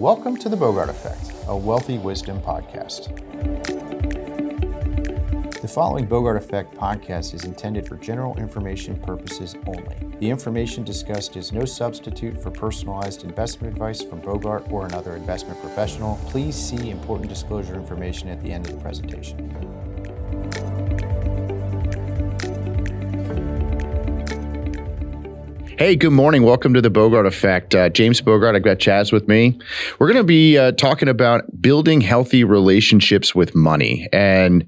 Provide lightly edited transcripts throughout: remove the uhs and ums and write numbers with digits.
Welcome to the BOGART Effect, a wealthy wisdom podcast. The following BOGART Effect podcast is intended for general information purposes only. The information discussed is no substitute for personalized investment advice from BOGART or another investment professional. Please see important disclosure information at the end of the presentation. Hey, good morning. Welcome to the BOGART Effect. James Bogart, I've got Chaz with me. We're going to be talking about building healthy relationships with money. And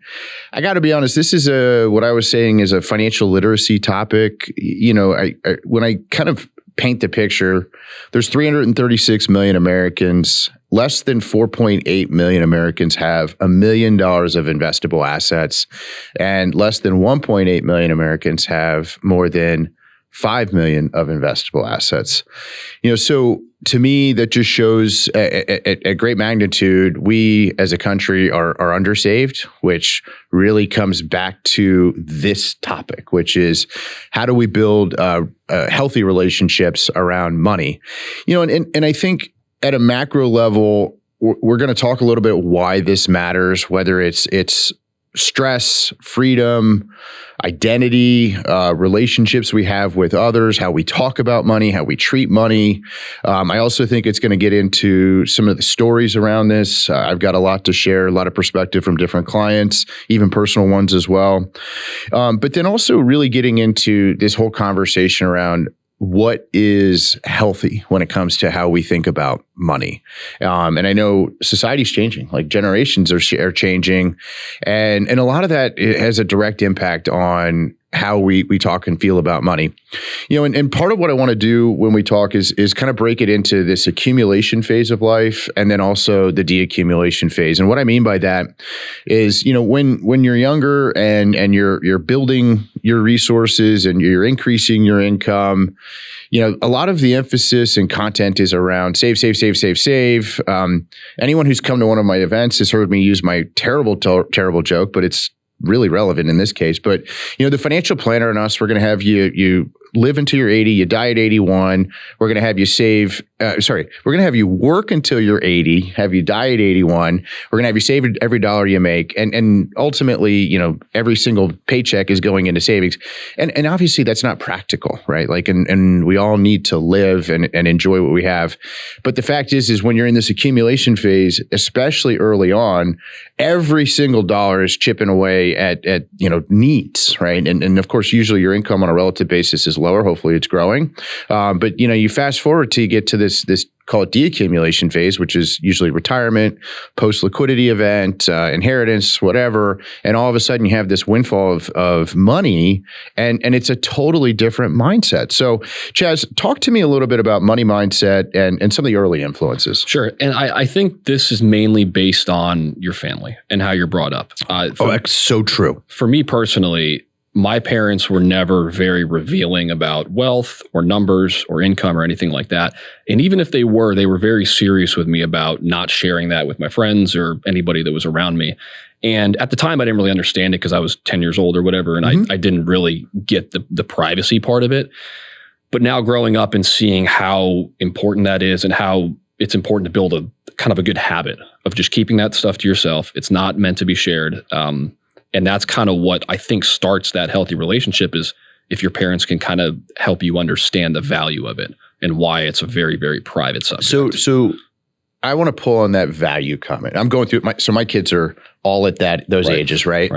I got to be honest, this is what I was saying is a financial literacy topic. You know, when I kind of paint the picture, there's 336 million Americans. Less than 4.8 million Americans have $1 million of investable assets, and less than 1.8 million Americans have more than 5 million of investable assets. You know, so to me, that just shows at great magnitude, we as a country are undersaved, which really comes back to this topic, which is how do we build healthy relationships around money? You know, and I think at a macro level, we're going to talk a little bit why this matters, whether it's stress, freedom, identity, relationships we have with others, how we talk about money, how we treat money. I also think it's going to get into some of the stories around this. I've got a lot to share, a lot of perspective from different clients, even personal ones as well. But then also really getting into this whole conversation around what is healthy when it comes to how we think about money. And I know society's changing, like generations are changing. And a lot of that has a direct impact on how we talk and feel about money. You know, and part of what I want to do when we talk is kind of break it into this accumulation phase of life and then also the deaccumulation phase. And what I mean by that is, you know, when you're younger and you're building your resources and you're increasing your income, you know, a lot of the emphasis and content is around save. Anyone who's come to one of my events has heard me use my terrible joke, but it's really relevant in this case. But, you know, the financial planner and us, we're going to have you live until you're 80, you die at 81. We're going to have you we're going to have you work until you're 80, have you die at 81. We're going to have you save every dollar you make. And ultimately, you know, every single paycheck is going into savings. And obviously that's not practical, right? Like, and we all need to live and enjoy what we have. But the fact is when you're in this accumulation phase, especially early on, every single dollar is chipping away at you know, needs, right? And of course, usually your income on a relative basis is lower. Hopefully it's growing. But you know, you fast forward till you get to this call it deaccumulation phase, which is usually retirement, post-liquidity event, inheritance, whatever. And all of a sudden you have this windfall of money and it's a totally different mindset. So Chaz, talk to me a little bit about money mindset and some of the early influences. Sure. And I think this is mainly based on your family and how you're brought up. That's so true. For me personally, my parents were never very revealing about wealth or numbers or income or anything like that. And even if they were very serious with me about not sharing that with my friends or anybody that was around me. And at the time, I didn't really understand it because I was 10 years old or whatever. And I didn't really get the privacy part of it. But now growing up and seeing how important that is and how it's important to build a kind of a good habit of just keeping that stuff to yourself. It's not meant to be shared. And that's kind of what I think starts that healthy relationship is if your parents can kind of help you understand the value of it and why it's a very, very private subject. So I want to pull on that value comment. I'm going through my kids are all at those ages, right?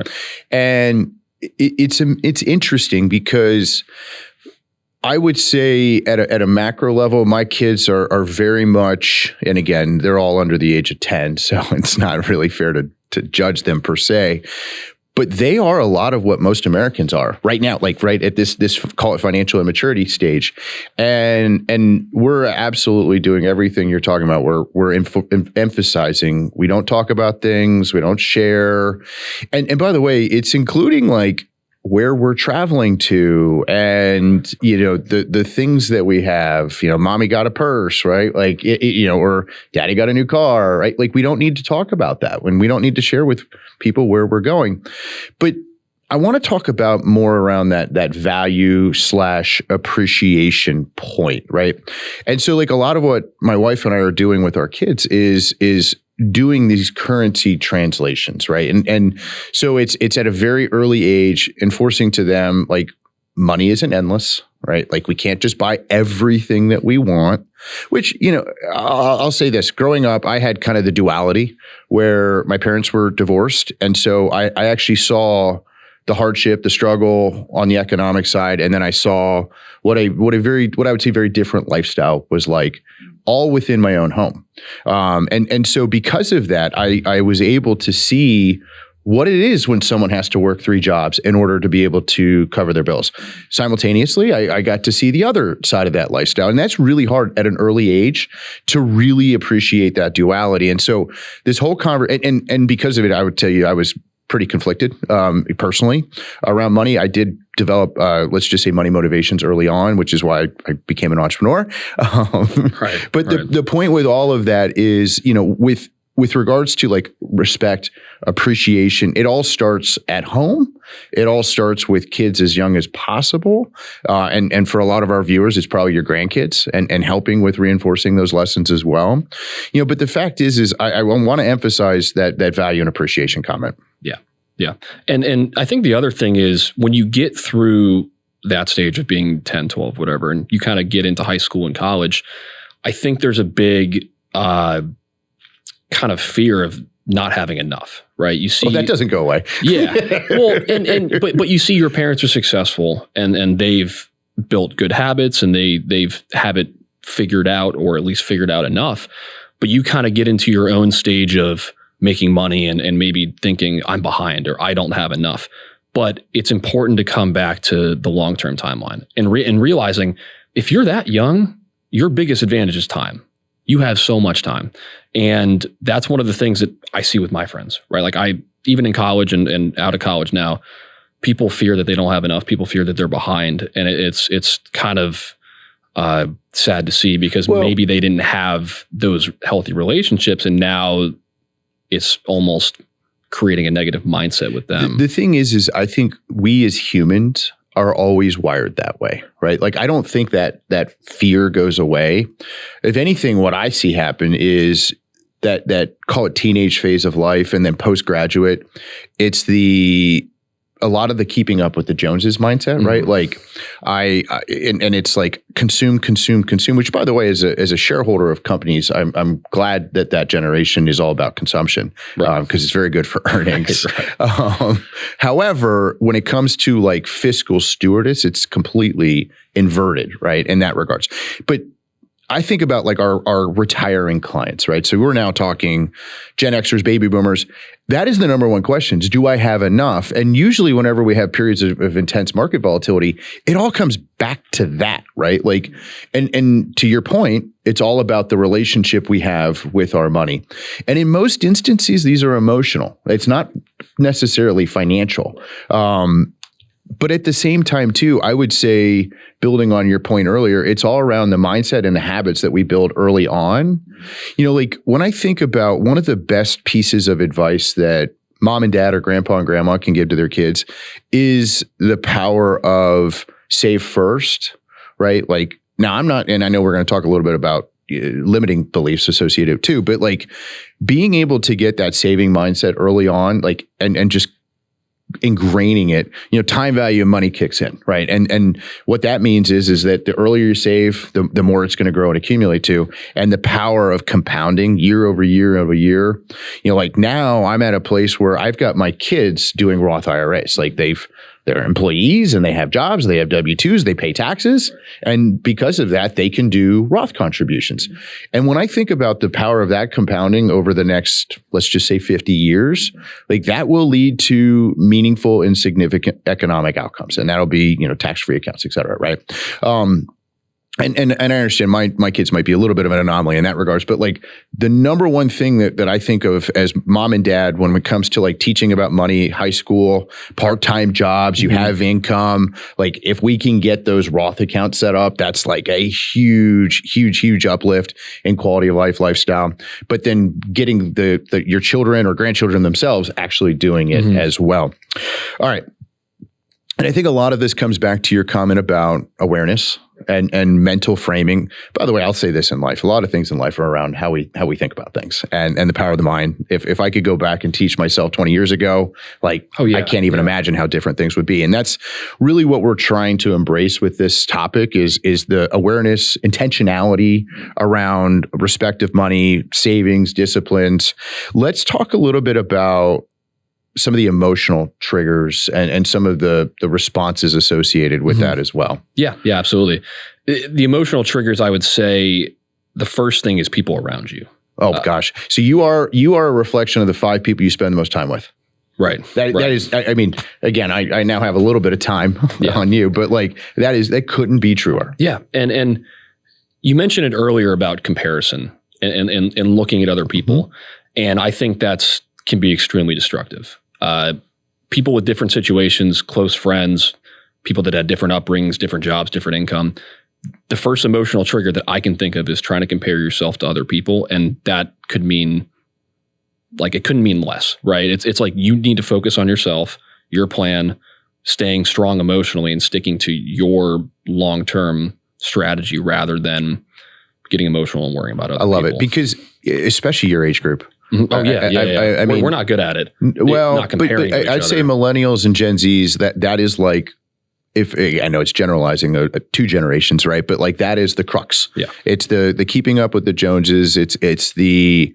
And it's interesting because I would say at a macro level, my kids are very much, and again, they're all under the age of 10, so it's not really fair to judge them per se. But they are a lot of what most Americans are right now, like right at this call it financial immaturity stage. And we're absolutely doing everything you're talking about. We're emphasizing we don't talk about things, we don't share. And by the way, it's including like where we're traveling to and, you know, the things that we have, you know, mommy got a purse, right? Like, you know, or daddy got a new car, right? Like we don't need to talk about that when we don't need to share with people where we're going. But I want to talk about more around that value / appreciation point, right? And so like a lot of what my wife and I are doing with our kids is doing these currency translations, right? And so it's at a very early age, enforcing to them like money isn't endless, right? Like we can't just buy everything that we want, which, you know, I'll say this. Growing up, I had kind of the duality where my parents were divorced. And so I actually saw the hardship, the struggle on the economic side. And then I saw what I would say very different lifestyle was like, all within my own home. And so because of that, I was able to see what it is when someone has to work 3 jobs in order to be able to cover their bills. Simultaneously, I got to see the other side of that lifestyle. And that's really hard at an early age to really appreciate that duality. And so this whole conversation, and because of it, I would tell you, I was pretty conflicted personally around money. I did develop, let's just say, money motivations early on, which is why I became an entrepreneur. But the point with all of that is, you know, with regards to like respect, appreciation, it all starts at home. It all starts with kids as young as possible. And for a lot of our viewers, it's probably your grandkids and helping with reinforcing those lessons as well. You know, but the fact is I want to emphasize that value and appreciation comment. Yeah. And I think the other thing is when you get through that stage of being 10, 12, whatever, and you kind of get into high school and college, I think there's a big kind of fear of not having enough, right? You see, that doesn't go away. Yeah. Well, but you see your parents are successful and they've built good habits and they've have it figured out, or at least figured out enough. But you kind of get into your own stage of making money and maybe thinking I'm behind or I don't have enough. But it's important to come back to the long-term timeline and realizing if you're that young, your biggest advantage is time. You have so much time. And that's one of the things that I see with my friends, right? Like even in college and out of college now, people fear that they don't have enough. People fear that they're behind. And it's kind of sad to see because maybe they didn't have those healthy relationships and now it's almost creating a negative mindset with them. The thing is I think we as humans are always wired that way, right? Like I don't think that fear goes away. If anything, what I see happen is that call it teenage phase of life and then postgraduate, it's a lot of the keeping up with the Joneses mindset, right? Like and it's like consume, which by the way, as a shareholder of companies, I'm glad that generation is all about consumption because it's very good for earnings. However, when it comes to like fiscal stewardess, it's completely inverted, right? In that regards. But I think about like our retiring clients, right? So we're now talking Gen Xers, baby boomers. That is the number one question is, do I have enough? And usually whenever we have periods of intense market volatility, it all comes back to that, right? Like, and to your point, it's all about the relationship we have with our money. And in most instances, these are emotional. It's not necessarily financial. But at the same time, too, I would say, building on your point earlier, it's all around the mindset and the habits that we build early on. You know, like when I think about one of the best pieces of advice that mom and dad or grandpa and grandma can give to their kids is the power of save first, right? Like now I'm not, and I know we're going to talk a little bit about limiting beliefs associated too, but like being able to get that saving mindset early on, like, and just ingraining it, you know, time value of money kicks in, right? And what that means is that the earlier you save, the more it's going to grow and accumulate to, and the power of compounding year over year over year. You know, like now I'm at a place where I've got my kids doing Roth IRAs. Like they're employees and they have jobs, they have W-2s, they pay taxes. And because of that, they can do Roth contributions. And when I think about the power of that compounding over the next, let's just say 50 years, like that will lead to meaningful and significant economic outcomes. And that'll be, you know, tax-free accounts, et cetera, right? And I understand my kids might be a little bit of an anomaly in that regards, but like the number one thing that I think of as mom and dad when it comes to like teaching about money, high school, part-time jobs, you have income, like if we can get those Roth accounts set up, that's like a huge uplift in quality of life, lifestyle. But then getting your children or grandchildren themselves actually doing it as well. All right. And I think a lot of this comes back to your comment about awareness and mental framing. By the way, I'll say this in life. A lot of things in life are around how we think about things and the power of the mind. If I could go back and teach myself 20 years ago, I can't even imagine how different things would be. And that's really what we're trying to embrace with this topic is the awareness, intentionality around respect of money, savings, disciplines. Let's talk a little bit about some of the emotional triggers and some of the responses associated with that as well. Yeah, absolutely. The emotional triggers, I would say the first thing is people around you. Oh gosh. So you are a reflection of the 5 people you spend the most time with. Right. That is, I mean, again, I now have a little bit of time on you, but that couldn't be truer. Yeah. And you mentioned it earlier about comparison and looking at other people. And I think can be extremely destructive. People with different situations, close friends, people that had different upbringings, different jobs, different income. The first emotional trigger that I can think of is trying to compare yourself to other people. And that could mean, it couldn't mean less, right? It's like you need to focus on yourself, your plan, staying strong emotionally and sticking to your long-term strategy rather than getting emotional and worrying about other people. I love it because especially your age group. Oh yeah. I mean, we're not good at it. Well, not comparing but I'd say millennials and Gen Zs, that is if I know it's generalizing 2 generations, right? But that is the crux. Yeah. It's the keeping up with the Joneses. It's the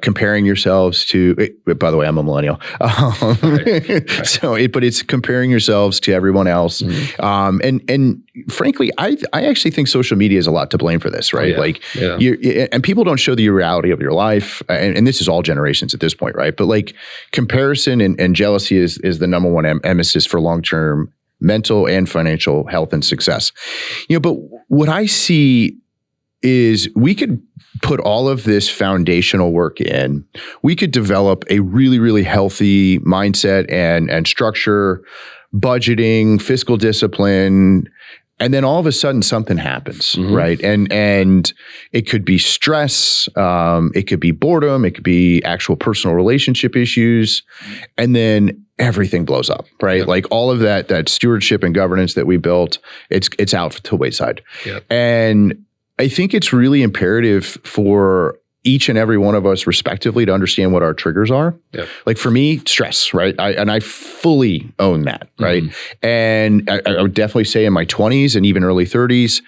comparing yourselves to, by the way, I'm a millennial. Right. But it's comparing yourselves to everyone else. And frankly, I actually think social media is a lot to blame for this, right? And people don't show the reality of your life. And this is all generations at this point, right? But comparison and jealousy is the number one emesis for long-term mental and financial health and success. But what I see is we could put all of this foundational work in. We could develop a really, really healthy mindset and structure, budgeting, fiscal discipline, and then all of a sudden something happens, right? And it could be stress, it could be boredom, it could be actual personal relationship issues, and then everything blows up, right? Yep. All of that stewardship and governance that we built, it's out to wayside. Yep. And I think it's really imperative for each and every one of us respectively to understand what our triggers are. Yep. For me, stress, right? I fully own that, right? And I would definitely say in my 20s and even early 30s,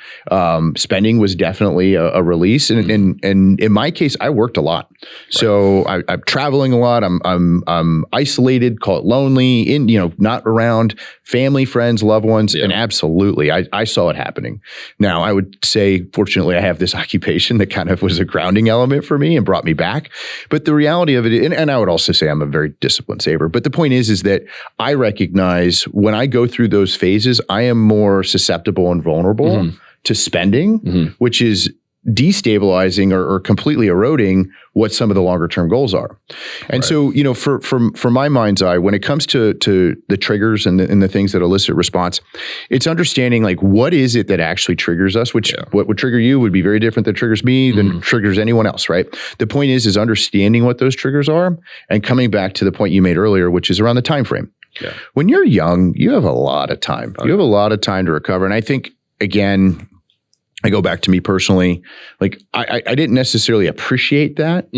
spending was definitely a release. And in my case, I worked a lot. Right. So I'm traveling a lot. I'm isolated, call it lonely, not around family, friends, loved ones. Yeah. And absolutely, I saw it happening. Now, I would say, fortunately, I have this occupation that kind of was a grounding element for me and brought me back. But the reality of it, and I would also say I'm a very disciplined saver, but the point is that I recognize when I go through those phases, I am more susceptible and vulnerable to spending, which is destabilizing or completely eroding what some of the longer term goals are. And so, for my mind's eye, when it comes to the triggers and the things that elicit response, it's understanding what is it that actually triggers us, which what would trigger you would be very different than triggers me than triggers anyone else, right? The point is understanding what those triggers are and coming back to the point you made earlier, which is around the time frame. Yeah. When you're young, you have a lot of time. You have a lot of time to recover. And I think, again, I go back to me personally, I didn't necessarily appreciate that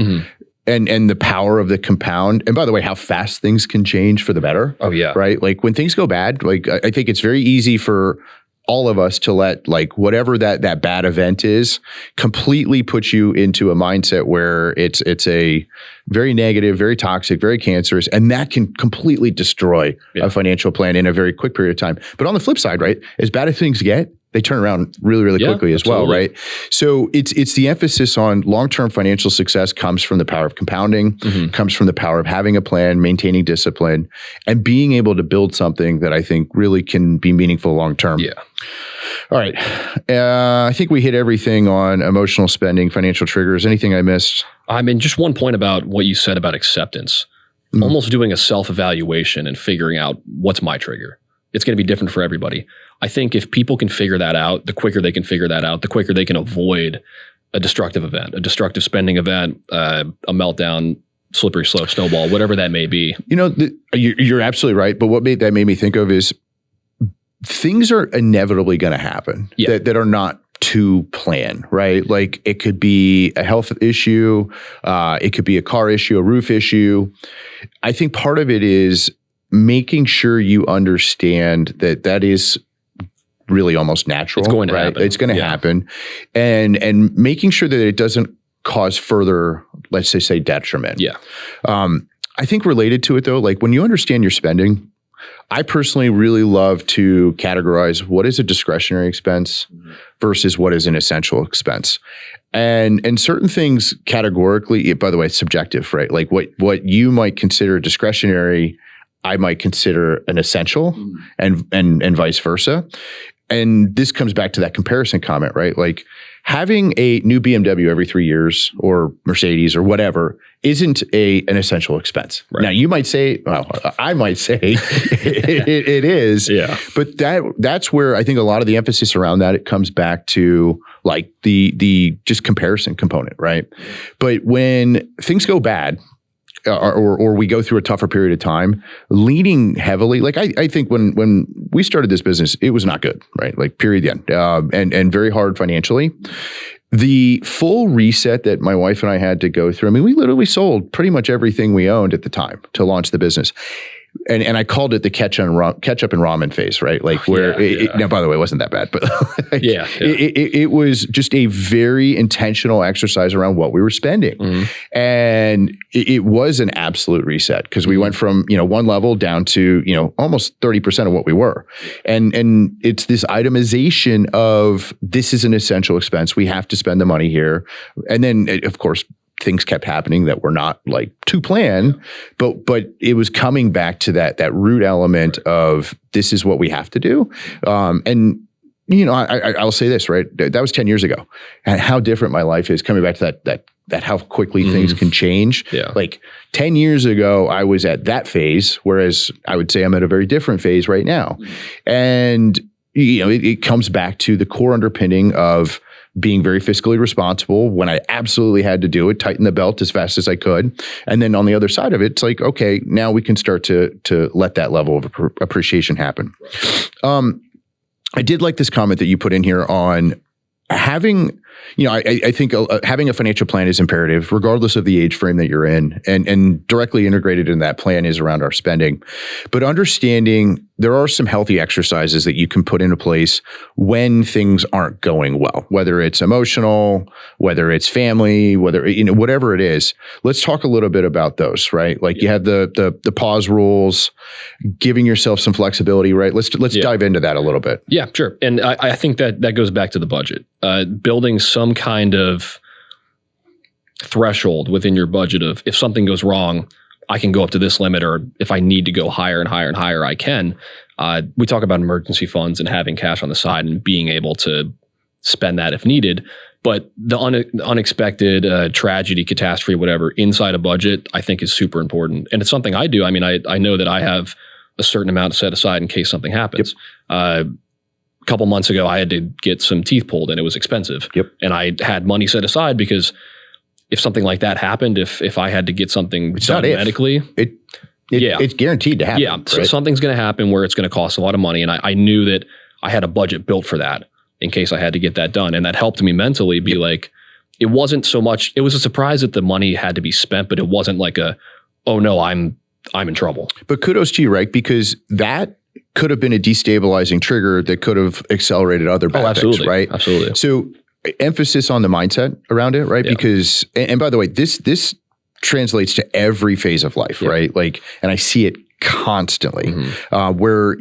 and the power of the compound. And by the way, how fast things can change for the better. Oh, yeah. Right? When things go bad, I think it's very easy for all of us to let whatever that bad event is completely put you into a mindset where it's a very negative, very toxic, very cancerous, and that can completely destroy a financial plan in a very quick period of time. But on the flip side, right, as bad as things get, they turn around really, really quickly as well, right? So it's the emphasis on long-term financial success comes from the power of compounding, comes from the power of having a plan, maintaining discipline, and being able to build something that I think really can be meaningful long-term. Yeah. All right. I think we hit everything on emotional spending, financial triggers. Anything I missed? I mean, just one point about what you said about acceptance, almost doing a self-evaluation and figuring out what's my trigger. It's going to be different for everybody. I think if people can figure that out, the quicker they can figure that out, the quicker they can avoid a destructive event, a destructive spending event, a meltdown, slippery slope, snowball, whatever that may be. You're absolutely right. But what that made me think of is things are inevitably going to happen that are not to plan, right? Like it could be a health issue, it could be a car issue, a roof issue. I think part of it is making sure you understand that is really almost natural. It's going to happen. It's going to happen, and making sure that it doesn't cause further, let's say detriment. Yeah. I think related to it though, like when you understand your spending, I personally really love to categorize what is a discretionary expense versus what is an essential expense. And certain things categorically, by the way, it's subjective, right? Like what you might consider discretionary, I might consider an essential, and vice versa. And this comes back to that comparison comment, right? Like having a new BMW every 3 years or Mercedes or whatever isn't an essential expense. Right. Now you might say, well, I might say it is, but that's where I think a lot of the emphasis around that, it comes back to like the just comparison component, right? But when things go bad, or we go through a tougher period of time, leaning heavily, like I think when we started this business, it was not good, right? Like period, the end, and very hard financially. The full reset that my wife and I had to go through, I mean, we literally sold pretty much everything we owned at the time to launch the business. And I called it the ketchup and ramen phase, right? Like where, now by the way, it wasn't that bad, but like it was just a very intentional exercise around what we were spending. And it was an absolute reset because we went from, one level down to, almost 30% of what we were. And it's this itemization of this is an essential expense. We have to spend the money here. And then of course, things kept happening that were not like to plan, but it was coming back to that root element of this is what we have to do. And I'll say this, right? That was 10 years ago, and how different my life is coming back to that how quickly things can change. Yeah. Like 10 years ago, I was at that phase, whereas I would say I'm at a very different phase right now. And it comes back to the core underpinning of being very fiscally responsible when I absolutely had to do it, tighten the belt as fast as I could. And then on the other side of it, it's like, okay, now we can start to let that level of appreciation happen. I did like this comment that you put in here on having, I think having a financial plan is imperative, regardless of the age frame that you're in, and directly integrated in that plan is around our spending. But understanding there are some healthy exercises that you can put into place when things aren't going well, whether it's emotional, whether it's family, whether, whatever it is. Let's talk a little bit about those, right? Like you have the pause rules, giving yourself some flexibility, right? Let's dive into that a little bit. Yeah, sure. And I think that goes back to the budget. Building some kind of threshold within your budget of if something goes wrong, I can go up to this limit, or if I need to go higher and higher and higher, I can. We talk about emergency funds and having cash on the side and being able to spend that if needed. But the unexpected tragedy, catastrophe, whatever, inside a budget, I think is super important. And it's something I do. I mean, I know that I have a certain amount set aside in case something happens. Yep. A couple months ago, I had to get some teeth pulled and it was expensive. Yep. And I had money set aside because if something like that happened, if I had to get something done medically, it's guaranteed to happen. Yeah. So something's going to happen where it's going to cost a lot of money. And I knew that I had a budget built for that in case I had to get that done. And that helped me mentally be like, it wasn't so much, it was a surprise that the money had to be spent, but it wasn't like oh no, I'm in trouble. But kudos to you, right? Because that could have been a destabilizing trigger that could have accelerated other bad things, right? Absolutely. So emphasis on the mindset around it, right? Yeah. Because, and by the way, this translates to every phase of life, right? Like, and I see it constantly, where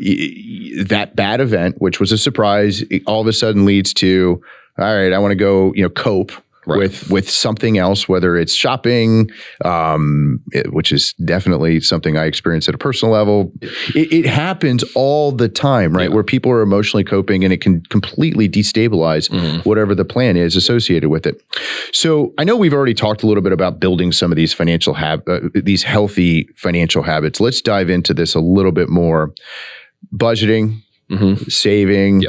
that bad event, which was a surprise, all of a sudden leads to, all right, I want to go, cope with something else, whether it's shopping, which is definitely something I experience at a personal level. It happens all the time, right? Yeah. Where people are emotionally coping and it can completely destabilize whatever the plan is associated with it. So I know we've already talked a little bit about building some of these these healthy financial habits. Let's dive into this a little bit more. Budgeting, saving.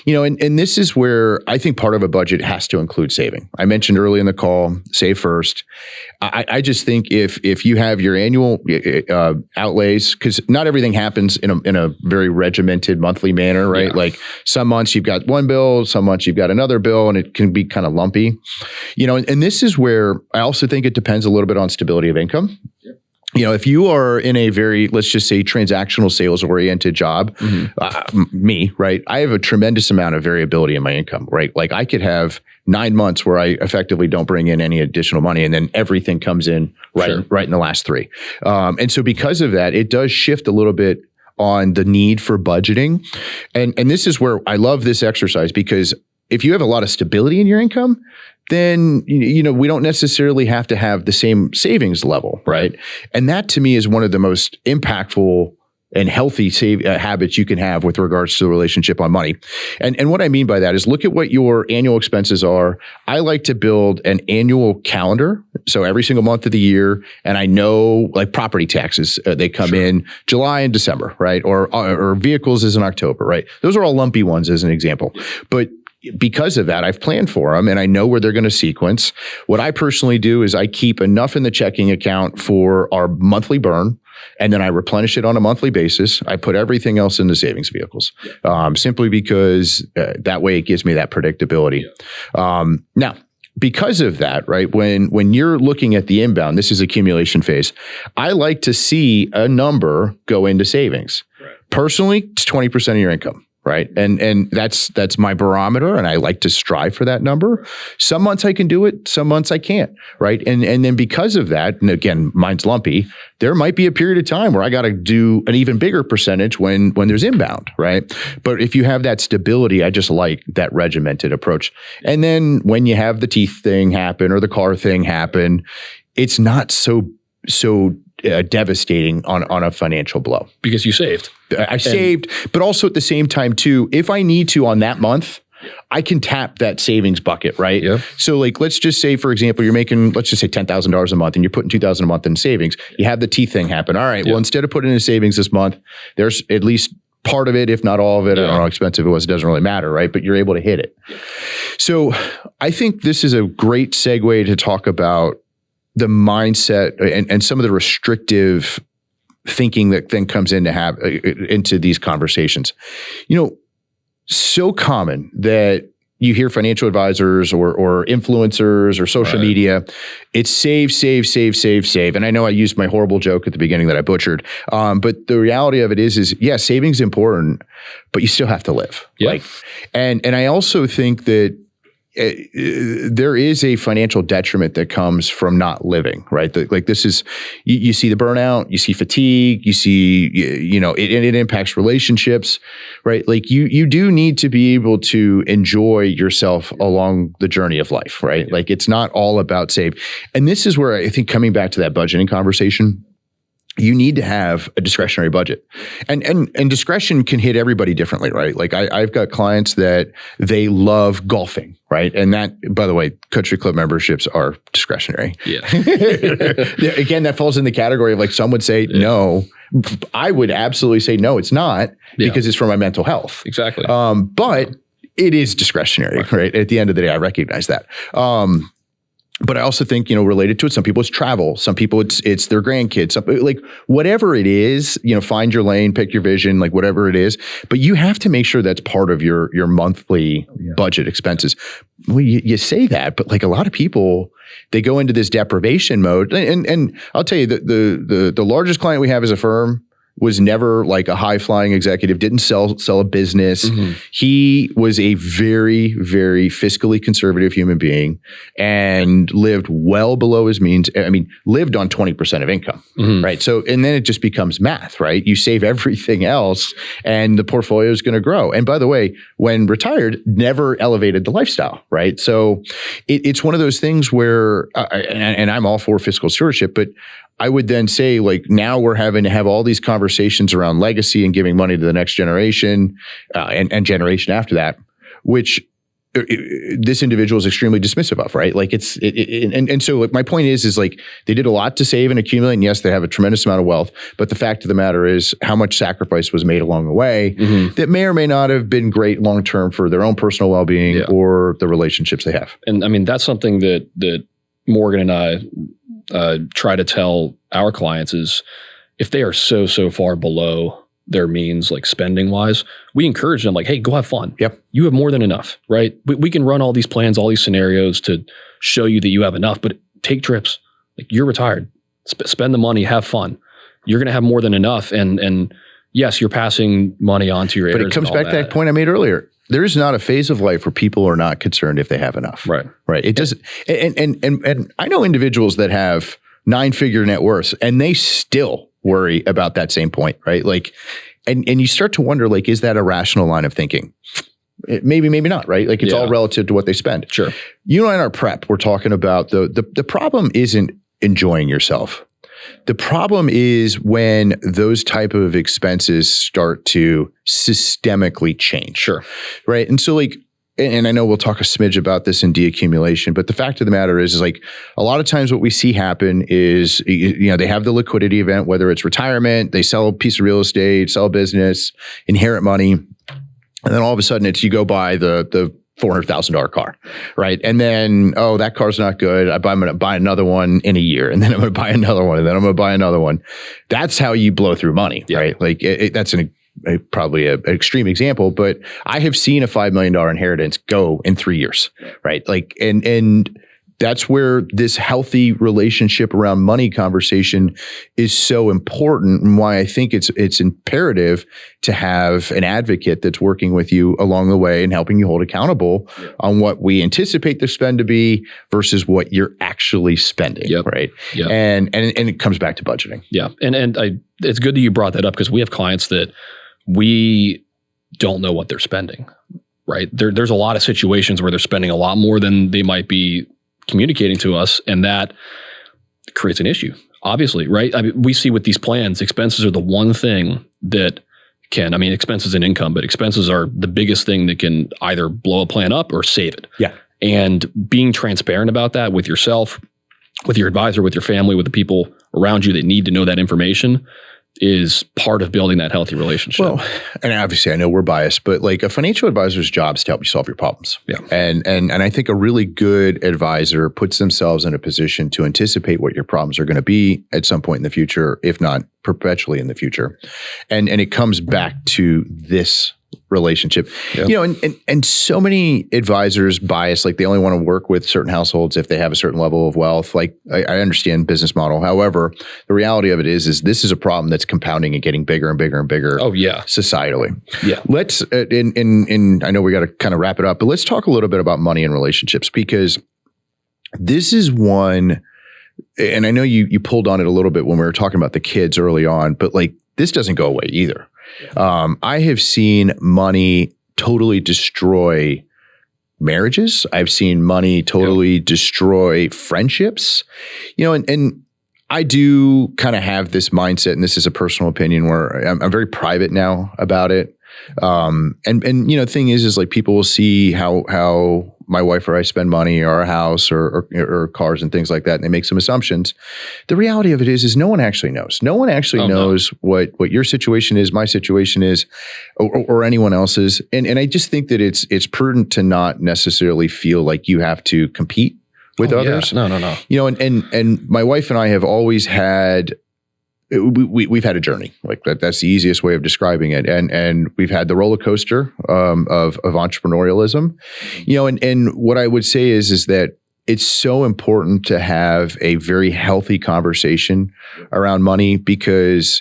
Yeah. And this is where I think part of a budget has to include saving. I mentioned early in the call, save first. I just think if you have your annual outlays, because not everything happens in a very regimented monthly manner, right? Yeah. Like some months you've got one bill, some months you've got another bill, and it can be kind of lumpy. And this is where I also think it depends a little bit on stability of income. Yeah. If you are in a very, let's just say, transactional sales oriented job, me, right? I have a tremendous amount of variability in my income, right? Like I could have 9 months where I effectively don't bring in any additional money, and then everything comes in right in the last 3. And so because of that, it does shift a little bit on the need for budgeting. And this is where I love this exercise, because if you have a lot of stability in your income, then, we don't necessarily have to have the same savings level, right? And that to me is one of the most impactful and healthy habits you can have with regards to the relationship on money. And what I mean by that is look at what your annual expenses are. I like to build an annual calendar. So every single month of the year, and I know like property taxes, they come in July and December, right? Or vehicles is in October, right? Those are all lumpy ones as an example. But because of that, I've planned for them and I know where they're going to sequence. What I personally do is I keep enough in the checking account for our monthly burn, and then I replenish it on a monthly basis. I put everything else into savings vehicles, simply because that way it gives me that predictability. Now, because of that, right, when you're looking at the inbound, this is accumulation phase, I like to see a number go into savings. Right. Personally, it's 20% of your income. Right. And that's my barometer. And I like to strive for that number. Some months I can do it. Some months I can't. Right. And then because of that, and again, mine's lumpy, there might be a period of time where I got to do an even bigger percentage when there's inbound. Right. But if you have that stability, I just like that regimented approach. And then when you have the teeth thing happen or the car thing happen, it's not so devastating on a financial blow. Because you saved. I saved, but also at the same time too, if I need to on that month, I can tap that savings bucket, right? Yeah. So like, let's just say, for example, you're making, let's just say $10,000 a month and you're putting $2,000 a month in savings. You have the teeth thing happen. All right. Well, instead of putting in savings this month, there's at least part of it, if not all of it. I don't know how expensive it was. It doesn't really matter, right? But you're able to hit it. So I think this is a great segue to talk about the mindset and some of the restrictive thinking that then comes into these conversations. So common that you hear financial advisors or influencers or social media, it's save. And I know I used my horrible joke at the beginning that I butchered. But the reality of it is saving's important, but you still have to live. Yeah. And I also think that there is a financial detriment that comes from not living, right? This is, you see the burnout, you see fatigue, you see, it impacts relationships, right? Like you do need to be able to enjoy yourself along the journey of life, right? Yeah. Like it's not all about save. And this is where I think coming back to that budgeting conversation, you need to have a discretionary budget, and discretion can hit everybody differently, right? Like I've got clients that they love golfing, right? And that, by the way, country club memberships are discretionary. Yeah. Again, that falls in the category of like some would say no. I would absolutely say no, it's not because it's for my mental health. Exactly. But it is discretionary, right? At the end of the day, I recognize that. But I also think, related to it, some people it's travel, some people it's their grandkids, like whatever it is, find your lane, pick your vision, like whatever it is. But you have to make sure that's part of your monthly budget expenses. Well, you say that, but like a lot of people, they go into this deprivation mode. And I'll tell you the largest client we have as a firm was never like a high flying executive, didn't sell a business. Mm-hmm. He was a very, very fiscally conservative human being and lived well below his means. I mean, lived on 20% of income, right? So, and then it just becomes math, right? You save everything else and the portfolio is going to grow. And by the way, when retired, never elevated the lifestyle, right? So it's one of those things where, and I'm all for fiscal stewardship, but I would then say, like, now we're having to have all these conversations around legacy and giving money to the next generation and generation after that, which this individual is extremely dismissive of, right? Like and so like my point is like they did a lot to save and accumulate, and yes, they have a tremendous amount of wealth, but the fact of the matter is how much sacrifice was made along the way that may or may not have been great long-term for their own personal well-being or the relationships they have. And I mean, that's something that Morgan and I try to tell our clients is if they are so far below their means, like spending wise, we encourage them like, hey, go have fun. Yep. You have more than enough, right? We can run all these plans, all these scenarios to show you that you have enough, but take trips. Like you're retired, spend the money, have fun. You're going to have more than enough. And yes, you're passing money on to your heirs. But it comes back to that point I made earlier. There is not a phase of life where people are not concerned if they have enough. Right. Right. It doesn't. And I know individuals that have 9-figure net worths and they still worry about that same point, right? Like, and you start to wonder, like, is that a rational line of thinking? Maybe not, right? Like it's all relative to what they spend. Sure. You and I in our prep, we're talking about the problem isn't enjoying yourself. The problem is when those type of expenses start to systemically change. Sure. Right. And so like, and I know we'll talk a smidge about this in deaccumulation, but the fact of the matter is like a lot of times what we see happen is, they have the liquidity event, whether it's retirement, they sell a piece of real estate, sell a business, inherit money. And then all of a sudden it's, you go buy the $400,000 car, right? And then, that car's not good. I'm going to buy another one in a year, and then I'm going to buy another one, and then I'm going to buy another one. That's how you blow through money, right? Like that's probably an extreme example, but I have seen a $5 million inheritance go in 3 years, right? Like, and that's where this healthy relationship around money conversation is so important, and why I think it's imperative to have an advocate that's working with you along the way and helping you hold accountable on what we anticipate the spend to be versus what you're actually spending, right? Yep. And it comes back to budgeting. Yeah, and it's good that you brought that up because we have clients that we don't know what they're spending, right? There's a lot of situations where they're spending a lot more than they might be communicating to us, and that creates an issue, obviously, right? I mean, we see with these plans, expenses are the one thing that expenses and income, but expenses are the biggest thing that can either blow a plan up or save it. Yeah. And being transparent about that with yourself, with your advisor, with your family, with the people around you that need to know that information is part of building that healthy relationship. Well, and obviously I know we're biased, but like a financial advisor's job is to help you solve your problems. Yeah. And I think a really good advisor puts themselves in a position to anticipate what your problems are going to be at some point in the future, if not perpetually in the future. And it comes back to this relationship. Yep. And so many advisors bias, like they only want to work with certain households if they have a certain level of wealth. Like I understand business model. However, the reality of it is this is a problem that's compounding and getting bigger and bigger and bigger. Oh yeah. Societally. Yeah. Let's, I know we got to kind of wrap it up, but let's talk a little bit about money and relationships, because this is one, and I know you pulled on it a little bit when we were talking about the kids early on, but like this doesn't go away either. I have seen money totally destroy marriages. I've seen money totally destroy friendships, and I do kind of have this mindset, and this is a personal opinion where I'm very private now about it. The thing is like people will see how my wife or I spend money, or our house or cars and things like that, and they make some assumptions. The reality of it is no one actually knows. No one actually knows what your situation is, my situation is, or anyone else's. And I just think that it's prudent to not necessarily feel like you have to compete with others. Yeah. No. And my wife and I have always had, we've had a journey, like that's the easiest way of describing it. And we've had the roller coaster of entrepreneurialism, and what I would say is that it's so important to have a very healthy conversation around money, because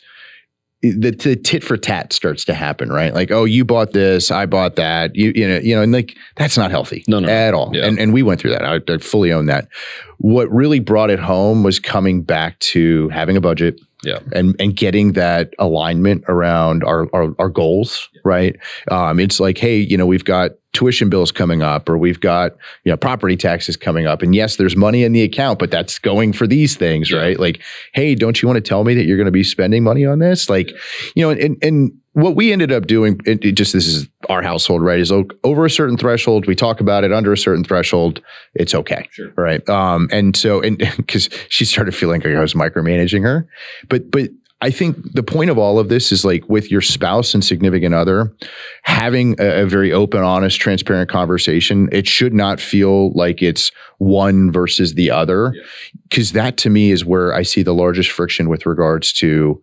the tit for tat starts to happen, right? Like, oh, you bought this, I bought that, and like that's not healthy at all. Yeah. And we went through that. I fully own that. What really brought it home was coming back to having a budget. Yeah. And getting that alignment around our goals, right? It's like, hey, we've got tuition bills coming up, or we've got, property taxes coming up. And yes, there's money in the account, but that's going for these things, right? Like, hey, don't you want to tell me that you're going to be spending money on this? Like, and what we ended up doing, this is our household, right? Is over a certain threshold, we talk about it. Under a certain threshold, it's okay, Sure. right? And because she started feeling like I was micromanaging her, but I think the point of all of this is like with your spouse and significant other, having a very open, honest, transparent conversation. It should not feel like it's one versus the other, because that to me is where I see the largest friction with regards to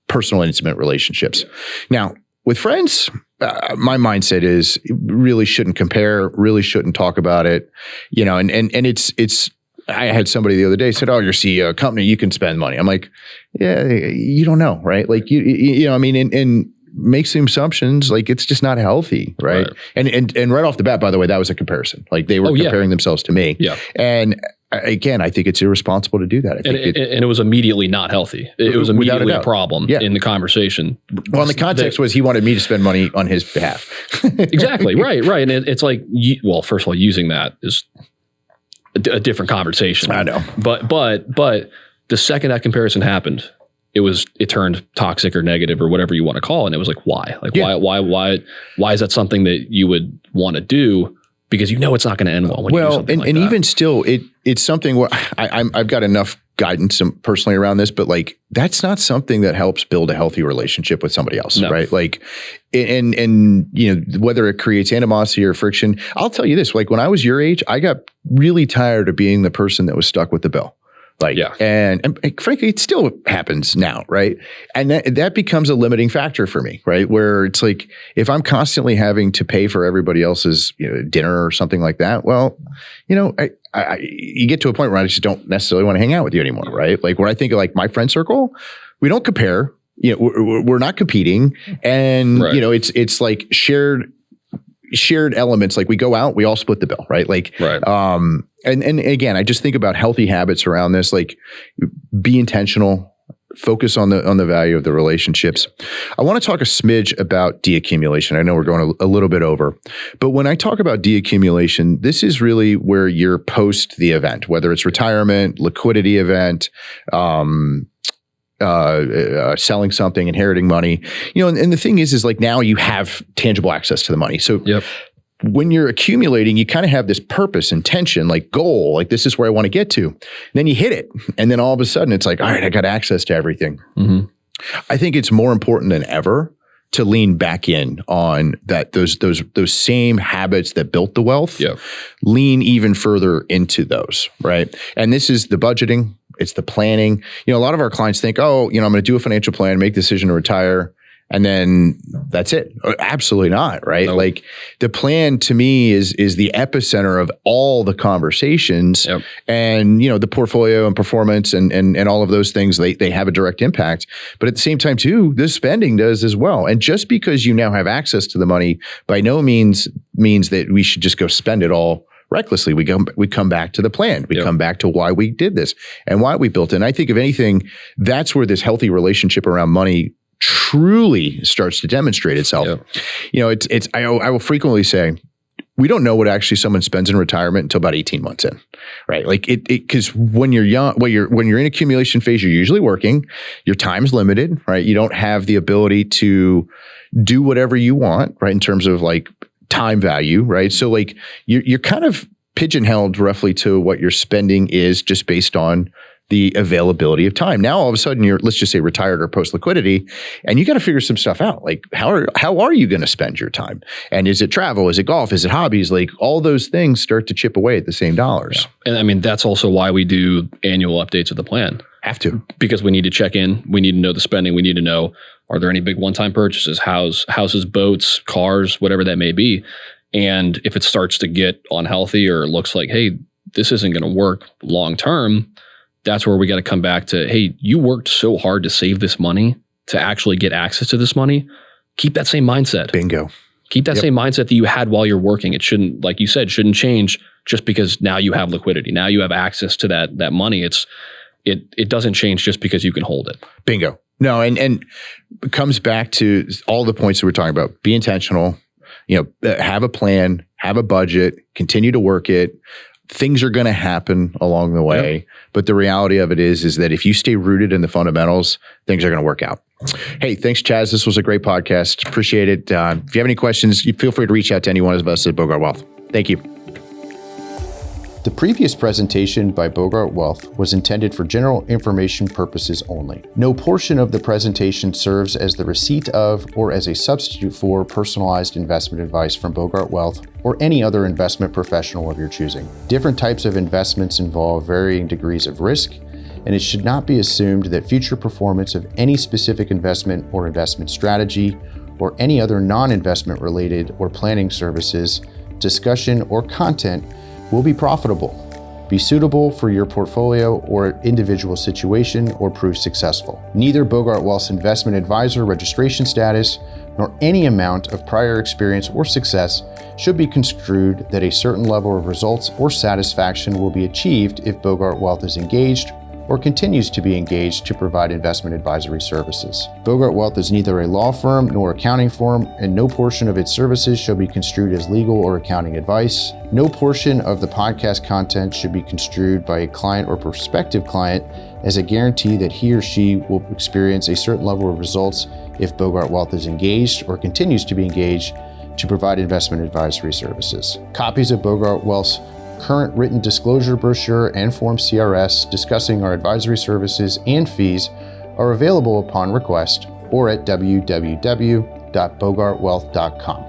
personal intimate relationships. Now, with friends, my mindset is really shouldn't compare, really shouldn't talk about it, and it's. I had somebody the other day said, "Oh, you're CEO of a company, you can spend money." I'm like, "Yeah, you don't know, right? Like and make some assumptions. Like it's just not healthy, right?" And right off the bat, by the way, that was a comparison. Like they were comparing themselves to me. Yeah. And again, I think it's irresponsible to do that. I think and it was immediately not healthy. It was immediately a problem in the conversation. Well, and the context was he wanted me to spend money on his behalf. Exactly. Right. And it's like, first of all, using that is a different conversation. I know. But the second that comparison happened, it turned toxic or negative or whatever you want to call it. And it was like, why? Like, why is that something that you would want to do? Because it's not going to end well when you do something like that. Even still, it's something where I've got enough guidance personally around this, but like that's not something that helps build a healthy relationship with somebody else, right? Like, and whether it creates animosity or friction. I'll tell you this: like when I was your age, I got really tired of being the person that was stuck with the bill. And frankly, it still happens now, right? And that becomes a limiting factor for me, right? Where it's like, if I'm constantly having to pay for everybody else's dinner or something like that, well, you get to a point where I just don't necessarily want to hang out with you anymore, right? Like where I think of like my friend circle, we don't compare, we're not competing, and it's like shared elements. Like we go out, we all split the bill, right? Like, and again, I just think about healthy habits around this, like be intentional, focus on the value of the relationships. I want to talk a smidge about deaccumulation. I know we're going a little bit over, but when I talk about deaccumulation, this is really where you're post the event, whether it's retirement, liquidity event, selling something, inheriting money, and the thing is like now you have tangible access to the money. So when you're accumulating, you kind of have this purpose, intention, like goal, like this is where I want to get to. And then you hit it. And then all of a sudden it's like, all right, I got access to everything. Mm-hmm. I think it's more important than ever to lean back in on that, those same habits that built the wealth, lean even further into those, right? And this is the budgeting. It's the planning. A lot of our clients think, I'm going to do a financial plan, make the decision to retire, and then that's it. Absolutely not, right? Nope. Like the plan to me is the epicenter of all the conversations, and the portfolio and performance and all of those things, they have a direct impact. But at the same time too, the spending does as well. And just because you now have access to the money by no means that we should just go spend it all recklessly. We come back to the plan. We come back to why we did this and why we built it. And I think if anything, that's where this healthy relationship around money truly starts to demonstrate itself. I will frequently say, we don't know what actually someone spends in retirement until about 18 months in, right? Like because when you're young, when you're in accumulation phase, you're usually working, your time's limited, right? You don't have the ability to do whatever you want, right? In terms of like time value, right? So like you're kind of pigeonholed roughly to what your spending is just based on the availability of time. Now, all of a sudden you're, let's just say retired or post liquidity, and you got to figure some stuff out. Like how are you going to spend your time? And is it travel? Is it golf? Is it hobbies? Like all those things start to chip away at the same dollars. Yeah. And I mean, that's also why we do annual updates of the plan. Have to. Because we need to check in. We need to know the spending. We need to know, are there any big one-time purchases, houses, boats, cars, whatever that may be. And if it starts to get unhealthy or it looks like, hey, this isn't going to work long-term, that's where we got to come back to, hey, you worked so hard to save this money, to actually get access to this money. Keep that same mindset. Bingo. Keep that same mindset that you had while you're working. It shouldn't, like you said, shouldn't change just because now you have liquidity. Now you have access to that money. It doesn't change just because you can hold it. Bingo. No, and it comes back to all the points that we're talking about. Be intentional, have a plan, have a budget, continue to work it. Things are going to happen along the way, but the reality of it is that if you stay rooted in the fundamentals, things are going to work out. Hey, thanks, Chaz. This was a great podcast. Appreciate it. If you have any questions, you feel free to reach out to any one of us at Bogart Wealth. Thank you. The previous presentation by Bogart Wealth was intended for general information purposes only. No portion of the presentation serves as the receipt of or as a substitute for personalized investment advice from Bogart Wealth or any other investment professional of your choosing. Different types of investments involve varying degrees of risk, and it should not be assumed that future performance of any specific investment or investment strategy or any other non-investment related or planning services, discussion, or content will be profitable, be suitable for your portfolio or individual situation, or prove successful. Neither Bogart Wealth's investment advisor registration status nor any amount of prior experience or success should be construed that a certain level of results or satisfaction will be achieved if Bogart Wealth is engaged or continues to be engaged to provide investment advisory services. Bogart Wealth is neither a law firm nor accounting firm, and no portion of its services shall be construed as legal or accounting advice. No portion of the podcast content should be construed by a client or prospective client as a guarantee that he or she will experience a certain level of results if Bogart Wealth is engaged or continues to be engaged to provide investment advisory services. Copies of Bogart Wealth's current written disclosure brochure and Form CRS discussing our advisory services and fees are available upon request or at www.bogartwealth.com.